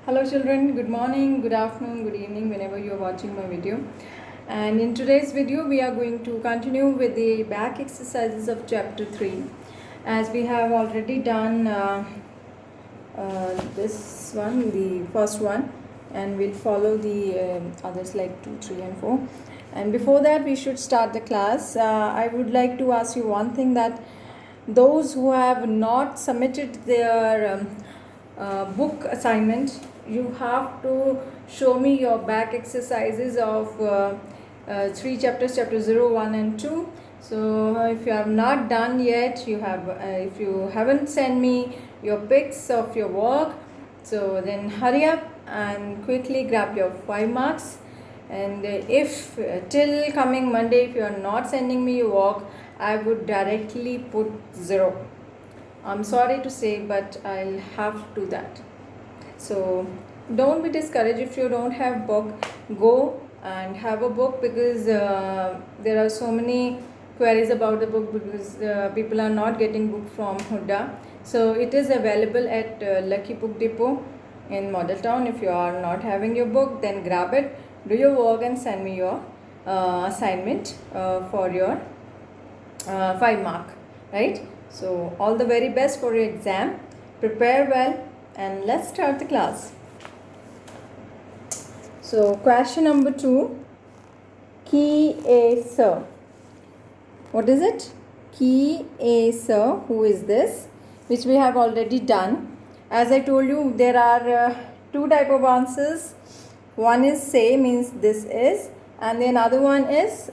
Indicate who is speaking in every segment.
Speaker 1: Hello children, good morning, good afternoon, good evening whenever you are watching my video. And in today's video we are going to continue with the back exercises of chapter 3 as we have already done this one, the first one, and we'll follow the others like 2, 3 and 4. And before that we should start the class. I would like to ask you one thing, that those who have not submitted their book assignment, you have to show me your back exercises of 3 chapters, chapter 0, 1 and 2. So if you have not done yet, you have if you haven't sent me your pics of your work, so then hurry up and quickly grab your 5 marks. And if till coming Monday, if you are not sending me your work, I would directly put 0. I'm sorry to say, but I'll have to do that. So don't be discouraged if you don't have book. Go and have a book, because there are so many queries about the book, because people are not getting book from Huda. So it is available at Lucky Book Depot in Model Town. If you are not having your book, then grab it, do your work and send me your assignment for your 5 mark, right? So all the very best for your exam. Prepare well and let's start the class. So question number 2, ki a sir. What is it? Ki a sir. Who is this? Which we have already done. As I told you, there are 2 type of answers. One is say, means this is, and the another one is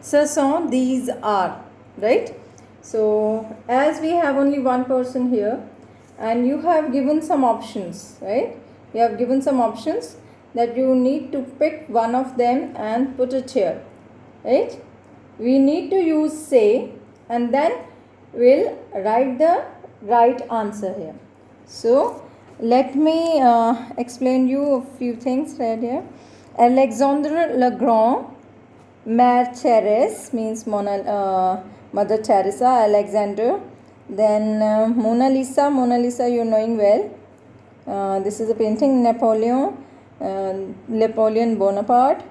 Speaker 1: ce sont, these are, right? So as we have only one person here, and you have given some options, right? You have given some options that you need to pick one of them and put it here, right? We need to use say, and then we'll write the right answer here. So let me explain you a few things right here. Alexandre Le Grand, Mère Thérèse, means Mother Teresa, Alexander. Then Mona Lisa you're knowing well. This is a painting. Napoleon Bonaparte.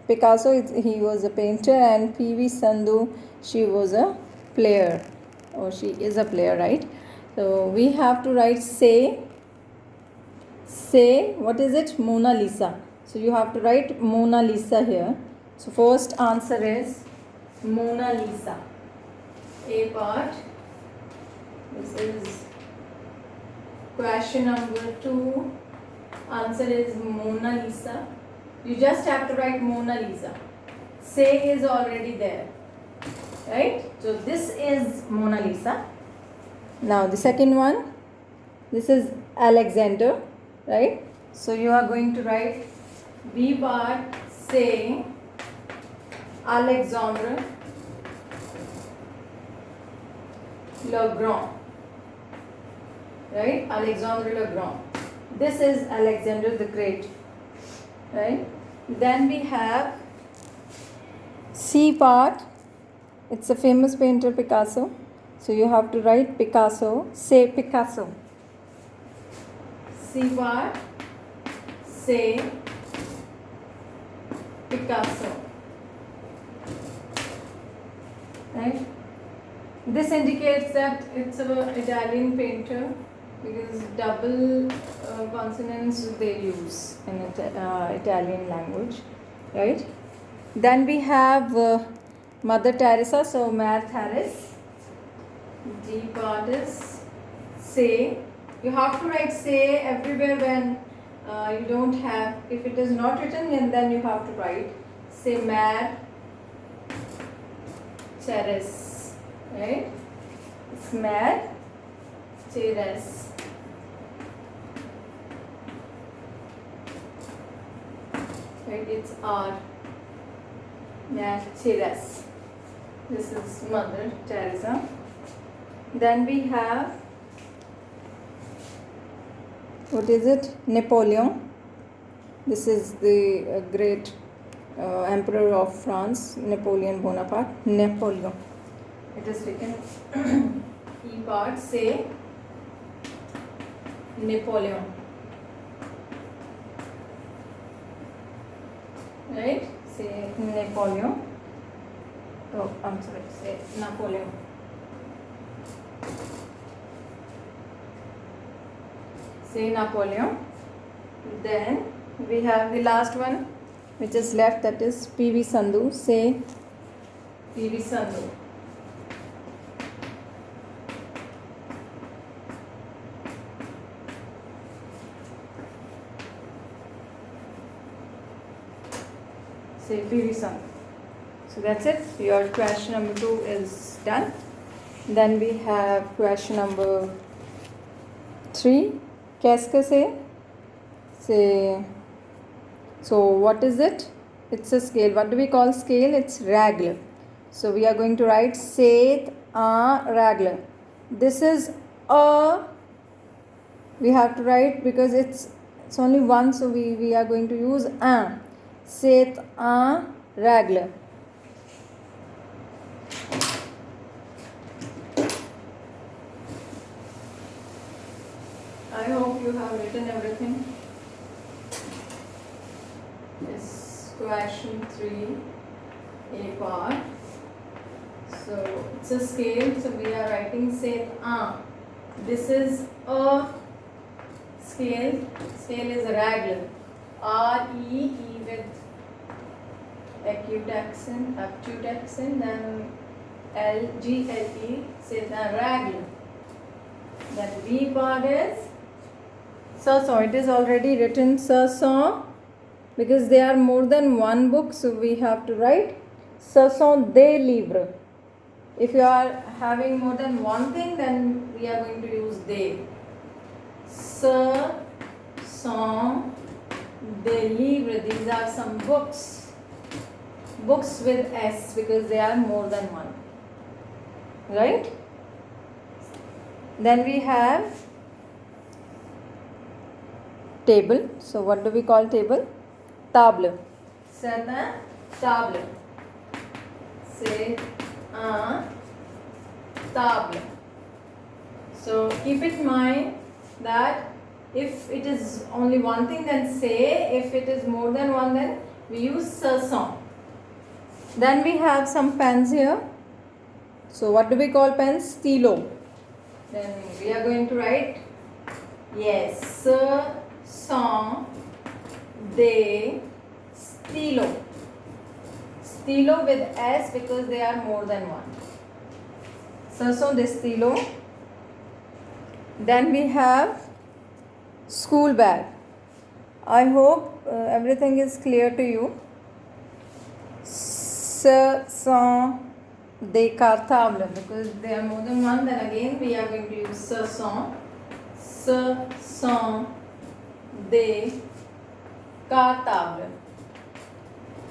Speaker 1: Picasso, he was a painter. And P.V. Sandhu, she was a player, or she is a player, right? So we have to write say, what is it? Mona Lisa. So you have to write Mona Lisa here. So first answer is Mona Lisa. A part. This is question number 2. Answer is Mona Lisa. You just have to write Mona Lisa. Say is already there, right? So this is Mona Lisa. Now the second one. This is Alexander, right? So you are going to write B part, say Alexandre Le Grand, right? Alexandre Le Grand. This is Alexander the Great, right? Then we have C part. It's a famous painter, Picasso. So you have to write Picasso. Say Picasso. C part, say Picasso, right? This indicates that it's an Italian painter, because double consonants they use in Italian language, right? Then we have Mother Teresa, so Mère Thérèse. D part is say. You have to write say everywhere when you don't have, if it is not written, then you have to write say Mère Thérèse, right? It's Mère Thérèse. Right, it's R. Mère Thérèse. This is Mother Teresa. Then we have, what is it? Napoleon. This is the great emperor of France, Napoleon Bonaparte. Napoleon. It is written E part, say Napoleon. right? Say Napoleon. Oh, I'm sorry. Say Napoleon. Say Napoleon. Then we have the last one which is left, that is PV Sandhu. Say PV Sandhu. Say PV Sandhu. So that's it. Your question number 2 is done. Then we have question number 3. Kaise say. So what is it? It's a scale. What do we call scale? It's ragla. So we are going to write Set a ragla. This is a. We have to write because it's only one, so we are going to use a. Set a ragla. I hope you have written everything. This question 3, A part. So it's a scale. So we are writing set a. This is a scale. Scale is ragla. R-E-E with acute accent, then L-G-L-E. Set a ragla. That B part is Sarson. It is already written Sarson because there are more than one book, so we have to write Sarson de livre. If you are having more than one thing, then we are going to use de. Sarson de livre. These are some books. Books with S because they are more than one. Right? Then we have table. So what do we call table? Table. C'est un table. C'est un table. So keep it in mind that if it is only one thing, then say. If it is more than one, then we use sarson. Then we have some pens here. So what do we call pens? Stylo. Then we are going to write, yes, sarson de stylo. Stylo with S because they are more than one. Sarson de stylo. Then we have school bag. I hope everything is clear to you. Sarson de cartable because they are more than one, then again we are going to use sarson. Sarson de cartable.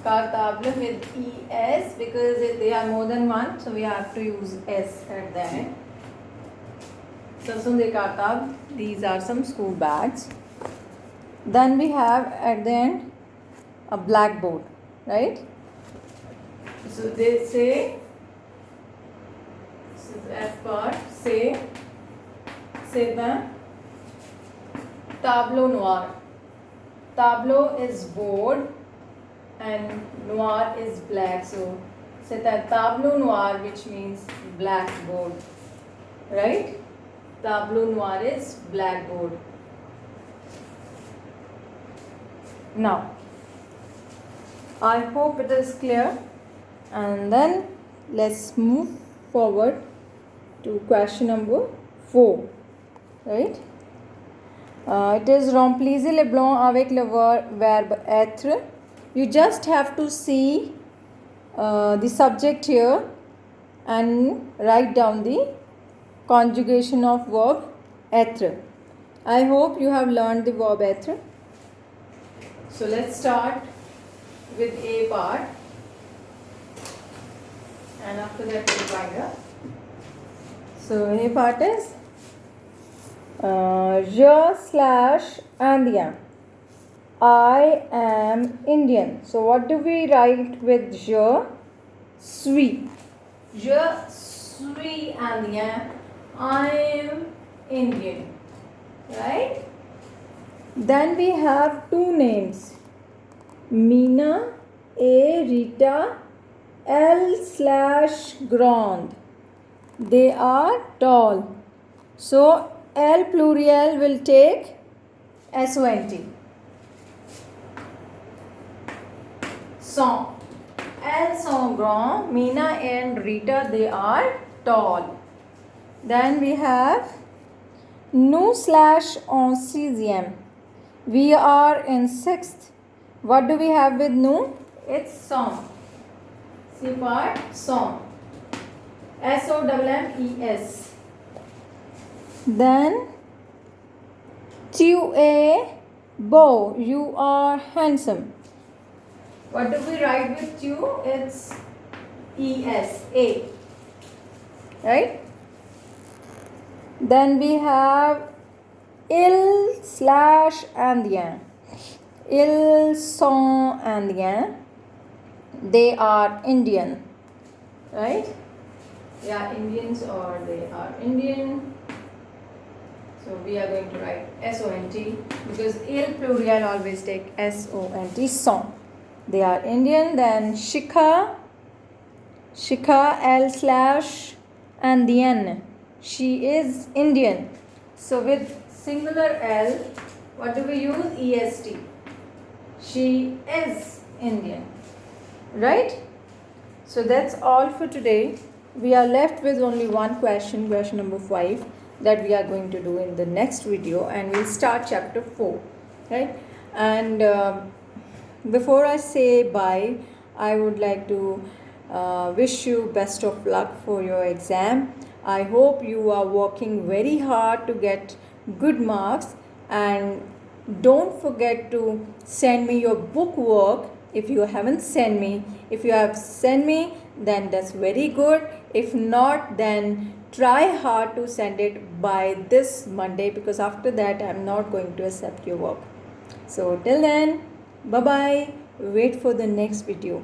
Speaker 1: Cartable with ES because they are more than one, so we have to use S at the end. Sarson de cartable. These are some school bags. Then we have at the end a blackboard, right? So they say, this is F part, c'est un tableau noir. Tableau is board and noir is black. So c'est un tableau noir, which means blackboard, right? Tableau noir is blackboard. Now, I hope it is clear. And then let's move forward to question number 4, right? It is remplissez le blanc avec le verbe être. You just have to see the subject here and write down the conjugation of verb être. I hope you have learned the verb être. So let's start with A part. And after that we'll wind up. So A part is je/Indien. I am Indian. So what do we write with je? Suis. Je suis Indien. I am Indian. Right? Then we have two names, Meena A Rita, L slash Grand. They are tall. So L plural will take SONT. Song. L sont grand. Meena and Rita, they are tall. Then we have nous slash en sixième. We are in sixth. What do we have with nous? It's song. C part song. SOMMES. Then tu es beau. You are handsome. What do we write with tu? It's ESA. Right? Then we have ils slash indien. Ils sont indiens. They are Indian. Right? They are Indians or they are Indian. So we are going to write SONT because il plural always take SONT. Sont. They are Indian. Then Shikha. Shikha L slash Indian. She is Indian. So with singular L, what do we use? EST. She is Indian. Right? So that's all for today. We are left with only one question number 5, that we are going to do in the next video, and we'll start chapter 4. Right? And before I say bye, I would like to wish you best of luck for your exam. I hope you are working very hard to get good marks, and don't forget to send me your book work if you haven't sent me. If you have sent me, then that's very good. If not, then try hard to send it by this Monday, because after that I'm not going to accept your work. So till then, bye bye. Wait for the next video.